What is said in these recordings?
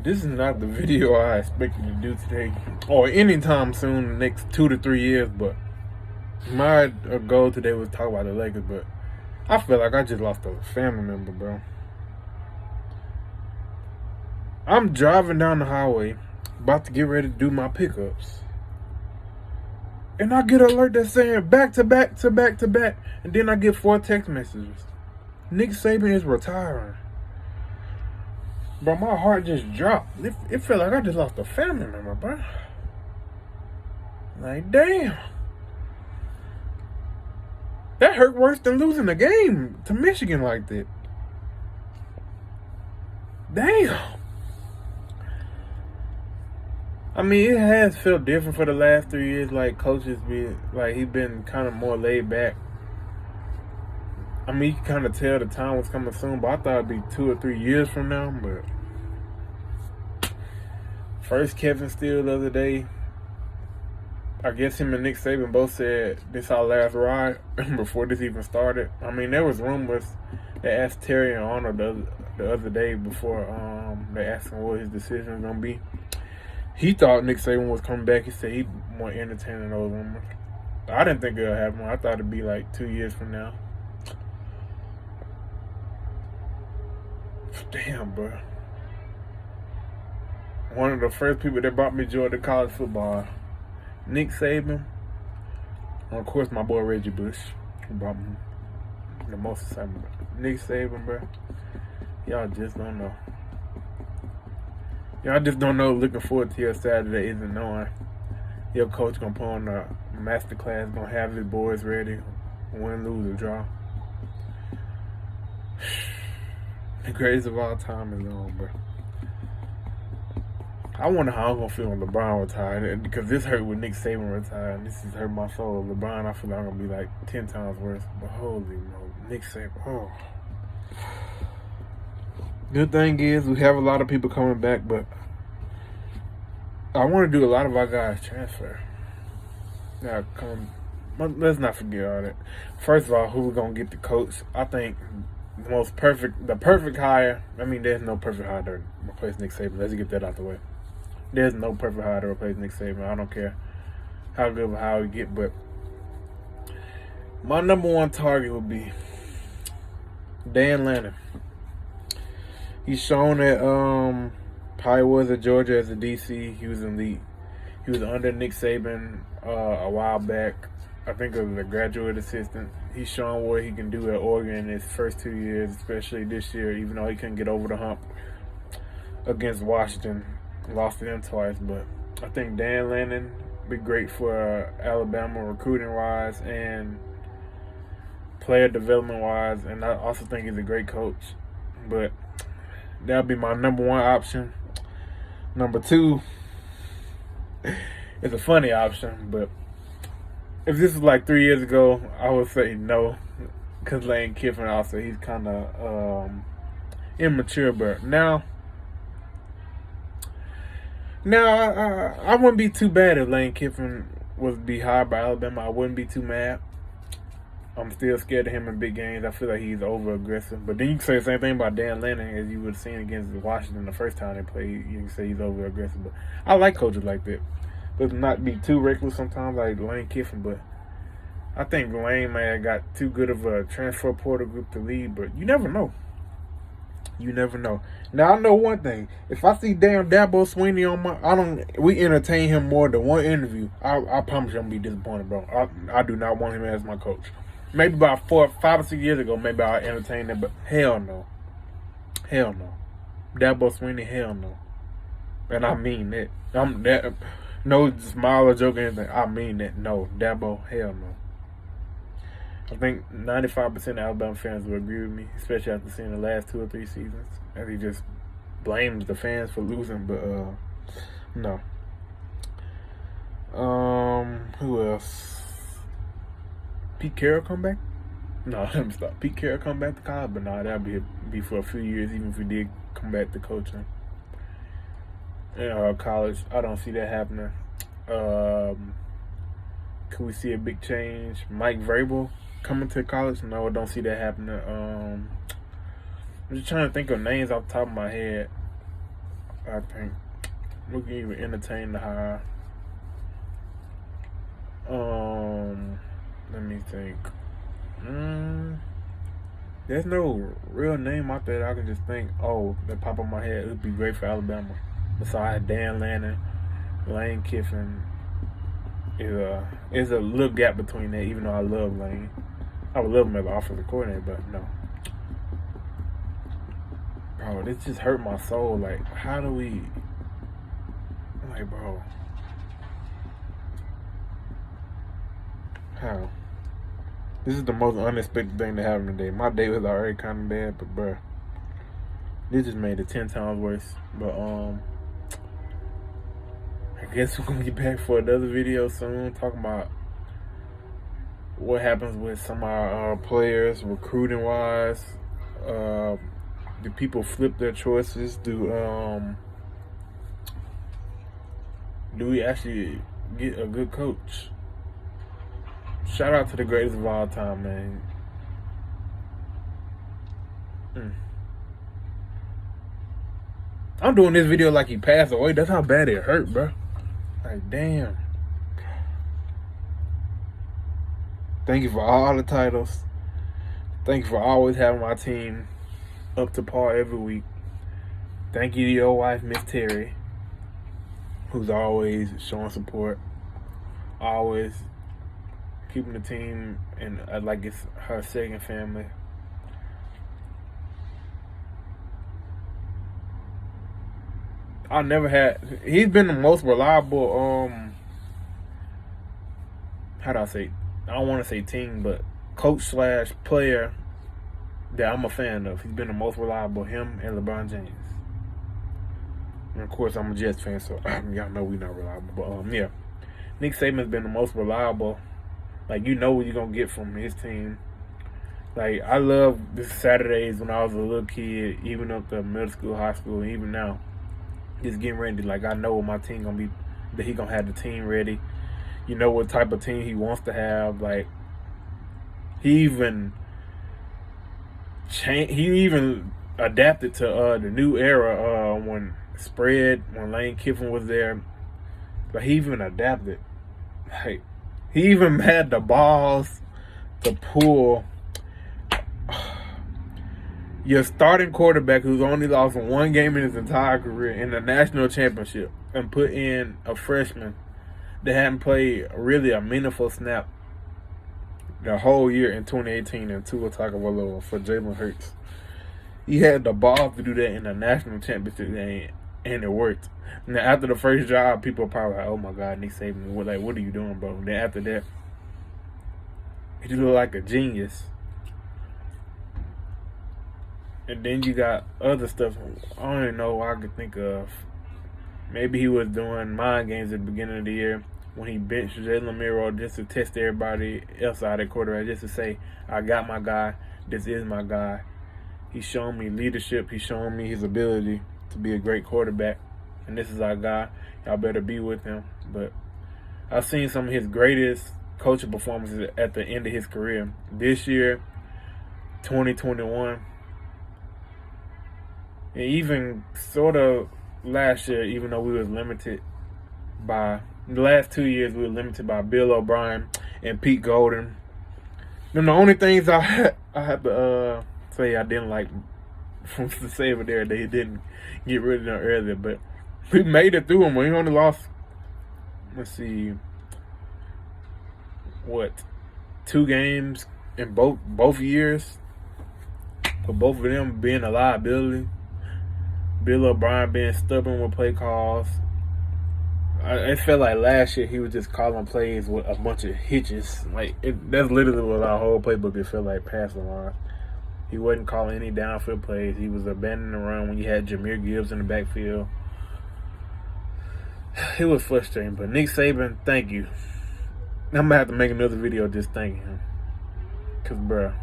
This is not the video I expected to do today, or anytime soon, the next 2 to 3 years. But my goal today was to talk about the Lakers. But I feel like I just lost a family member, bro. I'm driving down the highway, about to get ready to do my pickups, and I get an alert that's saying back to back to back to back, and then I get 4 text messages. Nick Saban is retiring. Bro, my heart just dropped. It felt like I just lost a family member, bro. Like, damn. That hurt worse than losing a game to Michigan like that. Damn. I mean, it has felt different for the last 3 years. Like, coaches he's been kind of more laid back. I mean, you can kind of tell the time was coming soon, but I thought it'd be 2 or 3 years from now. But first, Kevin Steele the other day, I guess him and Nick Saban both said this our last ride before this even started. I mean, there was rumors. They asked Terry and Arnold the other day before they asked him what his decision was gonna be. He thought Nick Saban was coming back. He said he'd more entertaining those rumors. I didn't think it'd happen. I thought it'd be like 2 years from now. Damn, bro. One of the first people that brought me joy to college football, Nick Saban, and of course my boy Reggie Bush, who brought me the most excitement. Nick Saban, bro. Y'all just don't know. Y'all just don't know. Looking forward to your Saturday isn't knowing your coach gonna put on a master class, gonna have his boys ready, win, lose, or draw. The greatest of all time is on, bro. I wonder how I'm gonna feel when LeBron retired, because this hurt when Nick Saban retired, and this has hurt my soul. LeBron, I feel like I'm gonna be like 10 times worse. But holy moly, Nick Saban. Oh. Good thing is we have a lot of people coming back, but I want to do a lot of our guys transfer. Now, let's not forget all that. First of all, who we're gonna get the coach? I think the perfect hire. I mean, there's no perfect hire to replace Nick Saban. Let's get that out the way. There's no perfect hire to replace Nick Saban. I don't care how good of a hire we get, but my number one target would be Dan Lannon. He's shown that probably was at Georgia as a DC. He was elite. He was under Nick Saban a while back. I think it was a graduate assistant. He's shown what he can do at Oregon in his first 2 years, especially this year, even though he couldn't get over the hump against Washington. Lost to them twice, but I think Dan Lannon be great for Alabama recruiting-wise and player development-wise, and I also think he's a great coach. But that'll be my number one option. Number two is a funny option, but if this was like 3 years ago, I would say no, because Lane Kiffin also, he's kind of immature. But now I wouldn't be too bad if Lane Kiffin was to be hired by Alabama. I wouldn't be too mad. I'm still scared of him in big games. I feel like he's over-aggressive. But then you can say the same thing about Dan Lannon, as you would have seen against Washington the first time they played. You can say he's over-aggressive. But I like coaches like that. Let's not be too reckless sometimes, like Lane Kiffin. But I think Lane may have got too good of a transfer portal group to lead. But you never know. You never know. Now I know one thing: if I see damn Dabo Swinney we entertain him more than one interview, I promise you I'm gonna be disappointed, bro. I do not want him as my coach. Maybe about 5 or 6 years ago, maybe I'll entertain it, but hell no. Hell no. Dabo Swinney, hell no. And I mean that. No smile or joke or anything. I mean that. No. Dabo, hell no. I think 95% of Alabama fans will agree with me, especially after seeing the last 2 or 3 seasons. And he just blames the fans for losing, but no. Who else? Pete Carroll come back? No, let me stop. Pete Carroll come back to college, but no, that'll be for a few years, even if he did come back to coaching. In college, I don't see that happening. Could we see a big change? Mike Vrabel coming to college? No, I don't see that happening. I'm just trying to think of names off the top of my head. I think we can even entertain the hire. Let me think. There's no real name out there that I can just think, oh, that pop in my head. It would be great for Alabama. Besides Dan Lanning, Lane Kiffin, is a little gap between that. Even though I love Lane, I would love him as an offensive coordinator, but no. Bro, this just hurt my soul. Like, how do we? Like, bro, how? This is the most unexpected thing to happen today. My day was already kind of bad, but bro, this just made it 10 times worse. But I guess we're gonna get back for another video soon, talking about what happens with some of our players, recruiting wise. Do people flip their choices? Do we actually get a good coach? Shout out to the greatest of all time, man. I'm doing this video like he passed away. That's how bad it hurt, bro. Like, damn. Thank you for all the titles. Thank you for always having my team up to par every week. Thank you to your wife, Miss Terry, who's always showing support. Always keeping the team and like it's her second family. He's been the most reliable, how do I say, I don't want to say team, but coach / player that I'm a fan of. He's been the most reliable, him and LeBron James. And of course, I'm a Jets fan, so y'all know we're not reliable. But yeah, Nick Saban's been the most reliable. Like, you know what you're gonna get from his team. Like, I love the Saturdays when I was a little kid, even up to middle school, high school, and even now. Just getting ready. Like, I know what my team gonna be, that he gonna have the team ready. You know what type of team he wants to have. Like, he even adapted to the new era when Lane Kiffin was there. But he even adapted. Like, he even had the balls to pull your starting quarterback, who's only lost one game in his entire career, in the national championship, and put in a freshman that hadn't played really a meaningful snap the whole year in 2018 in Tua Tagovailoa for Jalen Hurts. He had the balls to do that in the national championship game, and it worked. Now, after the first job, people are probably like, oh my God, Nick Saban, what are you doing, bro? Then after that, he looked like a genius. And then you got other stuff. I don't even know what I could think of. Maybe he was doing mind games at the beginning of the year when he benched Jalen Miro just to test everybody else out at quarterback, just to say, I got my guy. This is my guy. He's shown me leadership. He's shown me his ability to be a great quarterback. And this is our guy. Y'all better be with him. But I've seen some of his greatest coaching performances at the end of his career. This year, 2021, and even sort of last year, even though we was limited by, the last 2 years, we were limited by Bill O'Brien and Pete Golden. Then the only things I have to say I didn't like from the Saban there, that he didn't get rid of them earlier, but we made it through them. We only lost, let's see, 2 games in both years, for both of them being a liability. Bill O'Brien being stubborn with play calls. It felt like last year he was just calling plays with a bunch of hitches. Like, that's literally what our whole playbook, it felt like, passing line. He wasn't calling any downfield plays. He was abandoning the run when you had Jahmyr Gibbs in the backfield. It was frustrating, but Nick Saban, thank you. I'm going to have to make another video just thanking him. Because, bruh,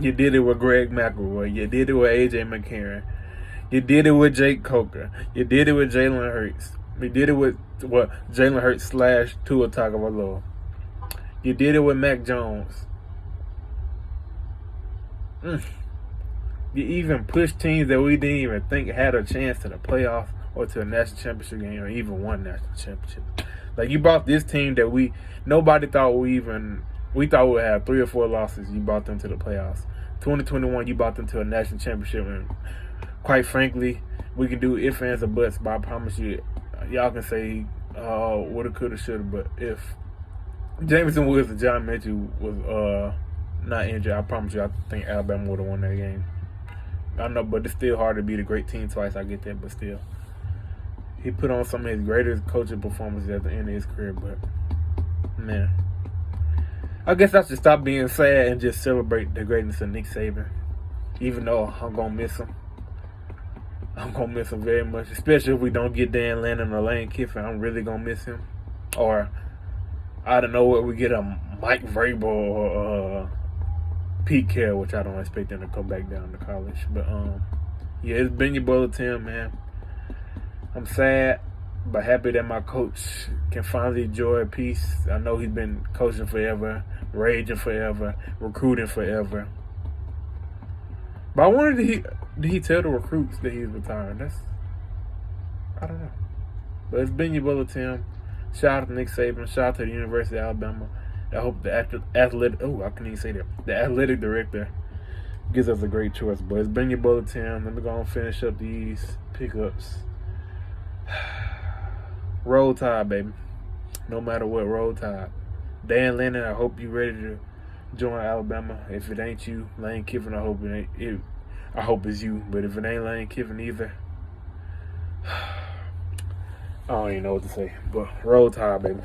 you did it with Greg McElroy. You did it with A.J. McCarron. You did it with Jake Coker. You did it with Jalen Hurts. You did it with Jalen Hurts / Tua Tagovailoa. You did it with Mac Jones. You even pushed teams that we didn't even think had a chance to the playoffs or to a national championship game or even one national championship. Like, you brought this team that nobody thought we thought we would have 3 or 4 losses. You brought them to the playoffs. 2021, you brought them to a national championship, and quite frankly, we can do if, ands, or buts, but I promise you, y'all can say, woulda, coulda, shoulda, but if Jameson Woods and John Mitchell was not injured, I promise you, I think Alabama would have won that game. I know, but it's still hard to beat a great team twice. I get that, but still. He put on some of his greatest coaching performances at the end of his career, but, man. I guess I should stop being sad and just celebrate the greatness of Nick Saban, even though I'm going to miss him. I'm going to miss him very much, especially if we don't get Dan Lannon or Lane Kiffin. I'm really going to miss him. Or, I don't know, we get a Mike Vrabel or Pete Carroll, which I don't expect them to come back down to college. But, yeah, it's been your brother Tim, man. I'm sad, but happy that my coach can finally enjoy peace. I know he's been coaching forever, raging forever, recruiting forever. But I wonder, did he tell the recruits that he's retiring? I don't know. But it's been your brother Tim. Shout out to Nick Saban. Shout out to the University of Alabama. I hope the athletic director gives us a great choice. But it's been your brother Tim. Let me go and finish up these pickups. Roll Tide, baby. No matter what, Roll Tide. Dan Lannon, I hope you're ready to join Alabama. If it ain't you, Lane Kiffin, I hope it's you. But if it ain't Lane Kiffin either, I don't even know what to say. But Roll Tide, baby.